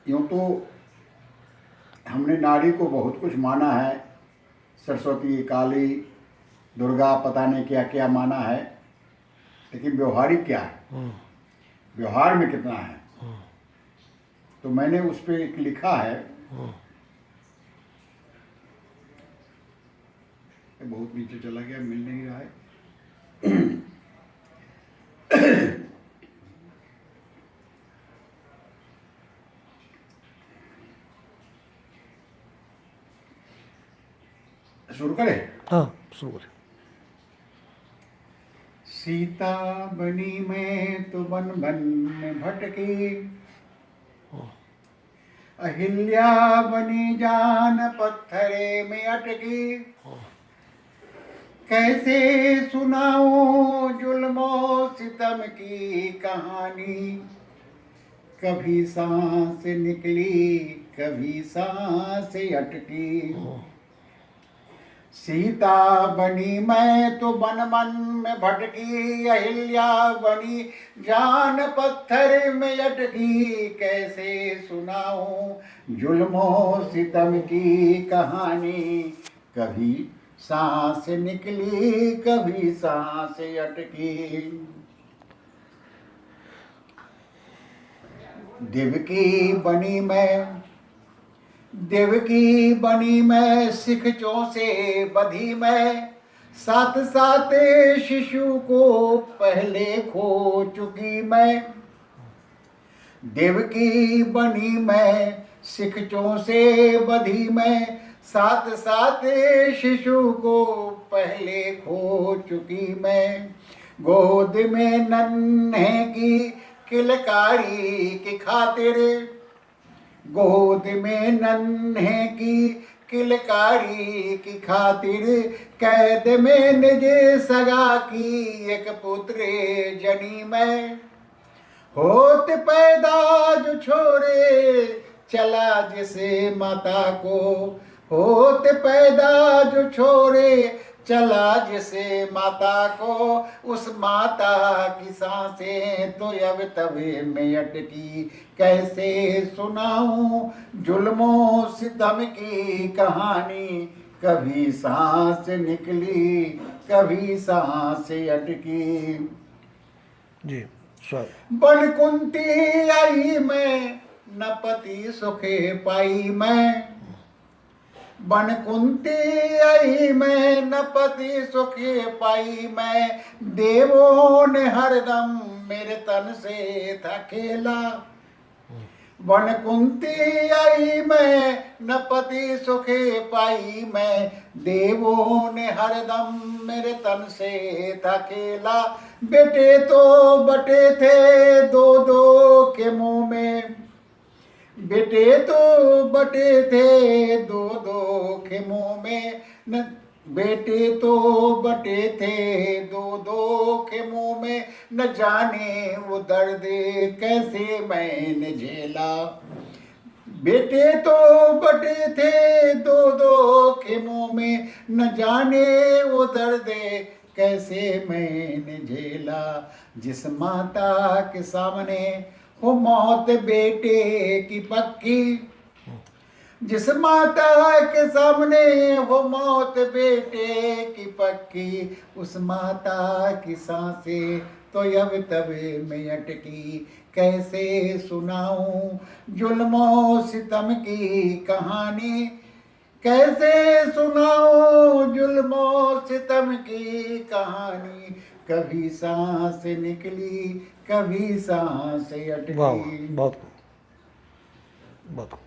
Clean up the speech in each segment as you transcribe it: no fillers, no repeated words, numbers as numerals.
यूँ तो हमने नारी को बहुत कुछ माना है, सरस्वती, काली, दुर्गा, पता नहीं क्या क्या माना है, लेकिन व्यवहारिक क्या है, व्यवहार में कितना है। तो मैंने उस पर एक लिखा है, बहुत नीचे चला गया, मिल नहीं रहा है। शुरू करें? हाँ, शुरू करें। सीता बनी मैं तो बन बन में भटकी, अहिल्या बनी जान पत्थरे में अटकी। कैसे सुनाऊं जुल्मो सितम की कहानी, कभी सांस निकली कभी सांस अटकी। सीता बनी मैं तो बन बन में भटकी, अहिल्या बनी जान पत्थर में अटकी। कैसे सुनाऊं जुल्मो सितम की कहानी, कभी सांस निकली कभी सांस अटकी। देवकी बनी मैं, देवकी बनी मैं, सिखचों से बधी मैं। साथ साथ शिशु को पहले खो चुकी मैं। देवकी बनी मैं, सिखचों से बधी मैं। साथ साथ शिशु को पहले खो चुकी मैं। गोद में नन्हे की किलकारी की खातिर, गोद में नन्हे की किलकारी की खातिर, कैद में निज सगा की एक पुत्र जनी मैं। होत पैदा जो छोड़े चला जिसे माता को, होत पैदा जो छोड़े चला जिसे माता को, उस माता की सांसें तो अब तवे में अटकी। कैसे सुनाऊं जुल्मो सितम की कहानी, कभी सांस निकली कभी सांस अटकी। जी, स्वागत। बन कुंती आई मैं, न पति सुखे पाई मैं। बन कुंती आई मैं, न पति सुखे पाई मैं। देवों ने हरदम मेरे तन से था खेला। वन कुंती आई मैं, न पति सुखे पाई मैं। देवों ने हरदम मेरे तन से था खेला। बेटे तो बटे थे दो दो के मुंह में, बेटे तो बटे थे दो दो के मुंह में। न बेटे तो बटे थे दो दो के मुंह में। न जाने वो दर्द कैसे मैंने झेला। बेटे तो बटे थे दो दो के मुंह में, न जाने वो दर्द कैसे मैंने झेला। जिस माता के सामने हो मौत बेटे की पक्की, जिस माता के सामने हो मौत बेटे की पक्की, उस माता की सांसें तो अब तवे में अटकी। कैसे सुनाऊं जुल्मो सितम की कहानी, कैसे सुनाऊं जुल्मो सितम की कहानी। कभी सांस निकली कभी सांस अटकी। वाह, बहुत बहुत।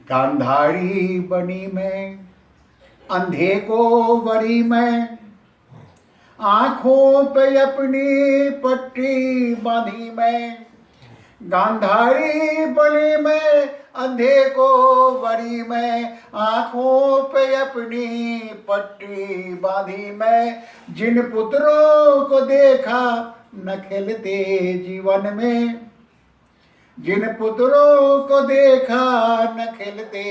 गांधारी बनी मैं, अंधे को वरी मैं। आंखों पे अपनी पट्टी बांधी मैं। गांधारी बनी मैं, अंधे को वरी मैं। आंखों पे अपनी पट्टी बांधी मैं। जिन पुत्रों को देखा न खिलते जीवन में, जिन पुत्रों को देखा न खिलते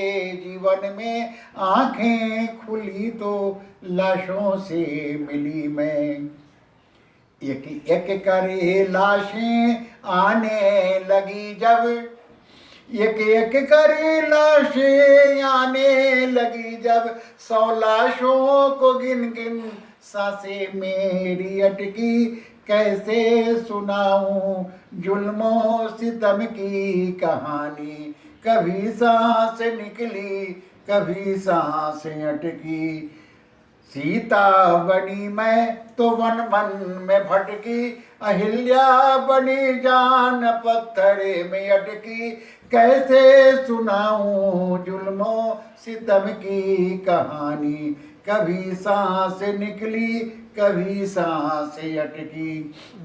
जीवन में। आंखें खुली तो लाशों से मिली मैं। एक एक करे लाशें आने लगी जब, एक एक करी लाशें आने लगी जब 100 लाशों को गिन गिन सांसें मेरी अटकी। कैसे सुनाऊं जुल्मों सितम की कहानी, कभी सांस निकली कभी सांसें अटकी। सीता बनी मैं तो वन वन में भटकी, अहिल्या बनी जान पत्थरे में अटकी। कैसे सुनाऊं जुल्मों सितम की कहानी, कभी सांस निकली कभी सांसें अटकी,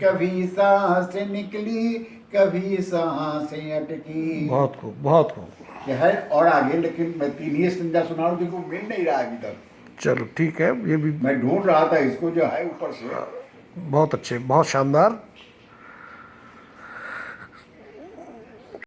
कभी सांस निकली कभी सांसें अटकी। बहुत खूब, बहुत खूब। यह है और आगे, लेकिन मैं 3 ही संध्या सुना रहा हूं, जिनको मिल नहीं रहा अभी तक। चलो ठीक है, ये भी मैं ढूंढ रहा था इसको जो है ऊपर से। बहुत अच्छे, बहुत शानदार।